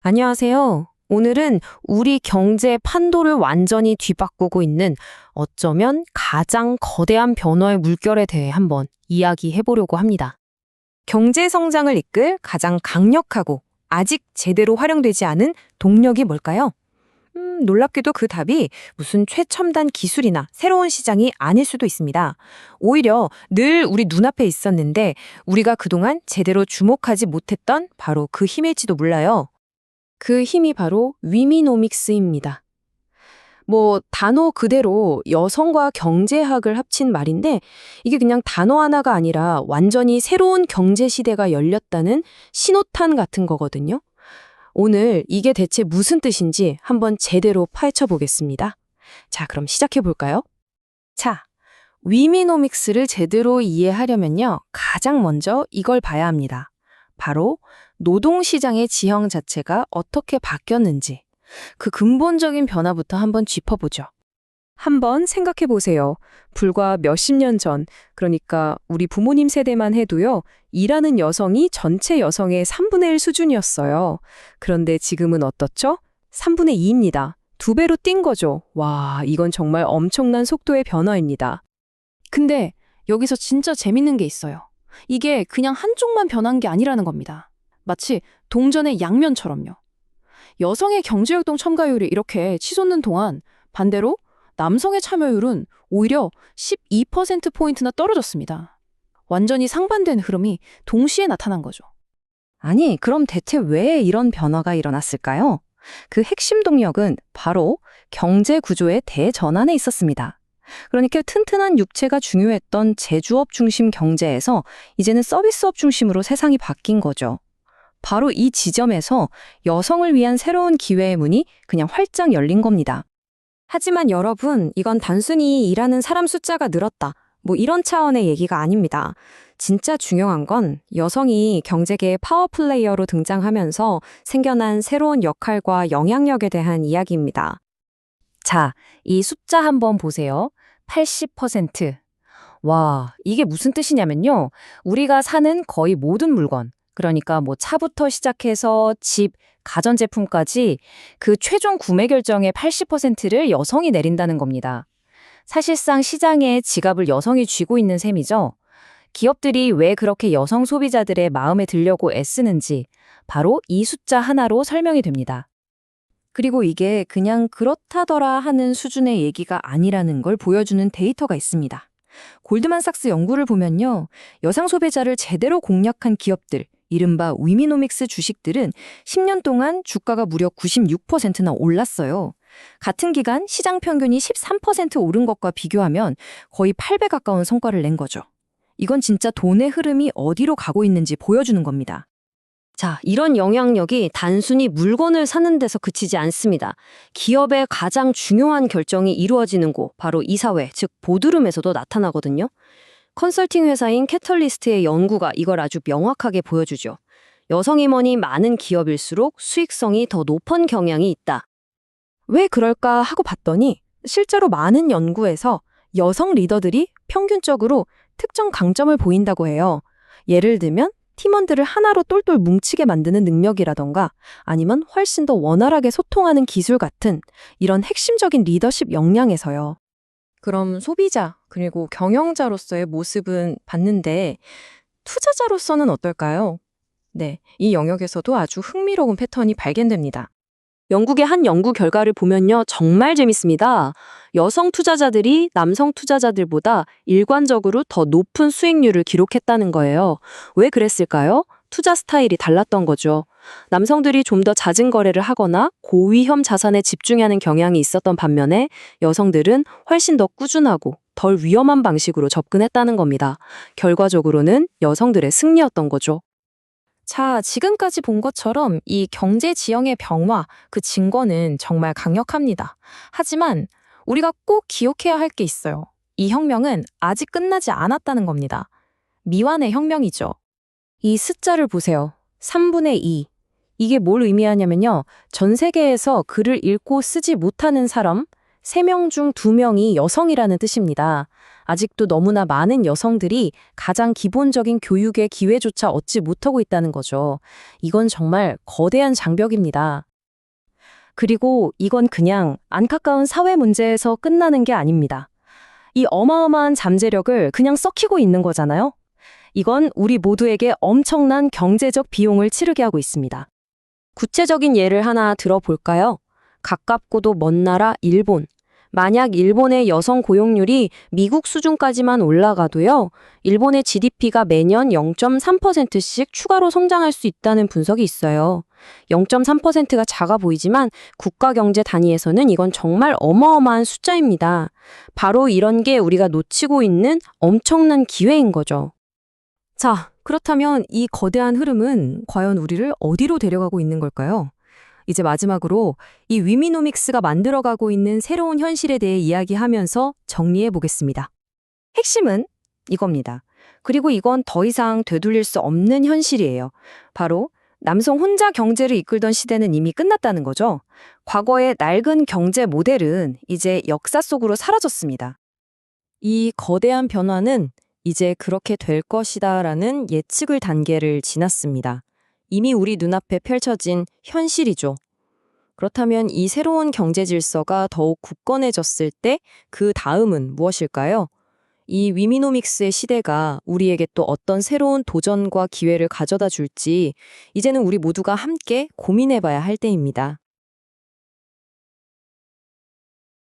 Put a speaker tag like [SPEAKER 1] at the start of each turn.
[SPEAKER 1] 안녕하세요. 오늘은 우리 경제 판도를 완전히 뒤바꾸고 있는 어쩌면 가장 거대한 변화의 물결에 대해 한번 이야기해 보려고 합니다. 경제 성장을 이끌 가장 강력하고 아직 제대로 활용되지 않은 동력이 뭘까요? 놀랍게도 그 답이 무슨 최첨단 기술이나 새로운 시장이 아닐 수도 있습니다. 오히려 늘 우리 눈앞에 있었는데 우리가 그동안 제대로 주목하지 못했던 바로 그 힘일지도 몰라요. 그 힘이 바로 위미노믹스입니다. 단어 그대로 여성과 경제학을 합친 말인데 이게 그냥 단어 하나가 아니라 완전히 새로운 경제 시대가 열렸다는 신호탄 같은 거거든요. 오늘 이게 대체 무슨 뜻인지 한번 제대로 파헤쳐 보겠습니다. 자, 그럼 시작해 볼까요? 자, 위미노믹스를 제대로 이해하려면요. 가장 먼저 이걸 봐야 합니다. 바로 노동시장의 지형 자체가 어떻게 바뀌었는지 그 근본적인 변화부터 한번 짚어보죠. 한번 생각해 보세요. 불과 몇십 년 전, 그러니까 우리 부모님 세대만 해도요, 일하는 여성이 전체 여성의 3분의 1 수준이었어요. 그런데 지금은 어떻죠? 3분의 2입니다. 2배로 뛴 거죠. 와, 이건 정말 엄청난 속도의 변화입니다.
[SPEAKER 2] 근데 여기서 진짜 재밌는 게 있어요. 이게 그냥 한쪽만 변한 게 아니라는 겁니다. 마치 동전의 양면처럼요. 여성의 경제활동 참가율이 이렇게 치솟는 동안 반대로 남성의 참여율은 오히려 12%포인트나 떨어졌습니다. 완전히 상반된 흐름이 동시에 나타난 거죠.
[SPEAKER 1] 아니, 그럼 대체 왜 이런 변화가 일어났을까요? 그 핵심 동력은 바로 경제 구조의 대전환에 있었습니다. 그러니까 튼튼한 육체가 중요했던 제조업 중심 경제에서 이제는 서비스업 중심으로 세상이 바뀐 거죠. 바로 이 지점에서 여성을 위한 새로운 기회의 문이 그냥 활짝 열린 겁니다. 하지만 여러분, 이건 단순히 일하는 사람 숫자가 늘었다. 이런 차원의 얘기가 아닙니다. 진짜 중요한 건 여성이 경제계의 파워플레이어로 등장하면서 생겨난 새로운 역할과 영향력에 대한 이야기입니다. 자, 이 숫자 한번 보세요. 80%. 와, 이게 무슨 뜻이냐면요. 우리가 사는 거의 모든 물건, 그러니까 차부터 시작해서 집, 가전제품까지 그 최종 구매 결정의 80%를 여성이 내린다는 겁니다. 사실상 시장의 지갑을 여성이 쥐고 있는 셈이죠. 기업들이 왜 그렇게 여성 소비자들의 마음에 들려고 애쓰는지 바로 이 숫자 하나로 설명이 됩니다. 그리고 이게 그냥 그렇다더라 하는 수준의 얘기가 아니라는 걸 보여주는 데이터가 있습니다. 골드만삭스 연구를 보면요. 여성 소비자를 제대로 공략한 기업들, 이른바 위미노믹스 주식들은 10년 동안 주가가 무려 96%나 올랐어요. 같은 기간 시장 평균이 13% 오른 것과 비교하면 거의 8배 가까운 성과를 낸 거죠. 이건 진짜 돈의 흐름이 어디로 가고 있는지 보여주는 겁니다. 자, 이런 영향력이 단순히 물건을 사는 데서 그치지 않습니다. 기업의 가장 중요한 결정이 이루어지는 곳, 바로 이사회, 즉 보드룸에서도 나타나거든요. 컨설팅 회사인 캐털리스트의 연구가 이걸 아주 명확하게 보여주죠. 여성 임원이 많은 기업일수록 수익성이 더 높은 경향이 있다. 왜 그럴까 하고 봤더니 실제로 많은 연구에서 여성 리더들이 평균적으로 특정 강점을 보인다고 해요. 예를 들면 팀원들을 하나로 똘똘 뭉치게 만드는 능력이라던가 아니면 훨씬 더 원활하게 소통하는 기술 같은 이런 핵심적인 리더십 역량에서요. 그럼 소비자 그리고 경영자로서의 모습은 봤는데 투자자로서는 어떨까요? 네, 이 영역에서도 아주 흥미로운 패턴이 발견됩니다. 영국의 한 연구 결과를 보면요, 정말 재밌습니다. 여성 투자자들이 남성 투자자들보다 일관적으로 더 높은 수익률을 기록했다는 거예요. 왜 그랬을까요? 투자 스타일이 달랐던 거죠. 남성들이 좀 더 잦은 거래를 하거나 고위험 자산에 집중하는 경향이 있었던 반면에 여성들은 훨씬 더 꾸준하고 덜 위험한 방식으로 접근했다는 겁니다. 결과적으로는 여성들의 승리였던 거죠. 자, 지금까지 본 것처럼 이 경제 지형의 병화, 그 증거는 정말 강력합니다. 하지만 우리가 꼭 기억해야 할 게 있어요. 이 혁명은 아직 끝나지 않았다는 겁니다. 미완의 혁명이죠. 이 숫자를 보세요. 3분의 2. 이게 뭘 의미하냐면요. 전 세계에서 글을 읽고 쓰지 못하는 사람 3명 중 2명이 여성이라는 뜻입니다. 아직도 너무나 많은 여성들이 가장 기본적인 교육의 기회조차 얻지 못하고 있다는 거죠. 이건 정말 거대한 장벽입니다. 그리고 이건 그냥 안타까운 사회 문제에서 끝나는 게 아닙니다. 이 어마어마한 잠재력을 그냥 썩히고 있는 거잖아요. 이건 우리 모두에게 엄청난 경제적 비용을 치르게 하고 있습니다. 구체적인 예를 하나 들어볼까요? 가깝고도 먼 나라 일본. 만약 일본의 여성 고용률이 미국 수준까지만 올라가도요, 일본의 GDP가 매년 0.3%씩 추가로 성장할 수 있다는 분석이 있어요. 0.3%가 작아 보이지만 국가 경제 단위에서는 이건 정말 어마어마한 숫자입니다. 바로 이런 게 우리가 놓치고 있는 엄청난 기회인 거죠. 자, 그렇다면 이 거대한 흐름은 과연 우리를 어디로 데려가고 있는 걸까요? 이제 마지막으로 이 위미노믹스가 만들어가고 있는 새로운 현실에 대해 이야기하면서 정리해 보겠습니다. 핵심은 이겁니다. 그리고 이건 더 이상 되돌릴 수 없는 현실이에요. 바로 남성 혼자 경제를 이끌던 시대는 이미 끝났다는 거죠. 과거의 낡은 경제 모델은 이제 역사 속으로 사라졌습니다. 이 거대한 변화는 이제 그렇게 될 것이다라는 예측을 단계를 지났습니다. 이미 우리 눈앞에 펼쳐진 현실이죠. 그렇다면 이 새로운 경제 질서가 더욱 굳건해졌을 때 그 다음은 무엇일까요? 이 위미노믹스의 시대가 우리에게 또 어떤 새로운 도전과 기회를 가져다 줄지 이제는 우리 모두가 함께 고민해봐야 할 때입니다.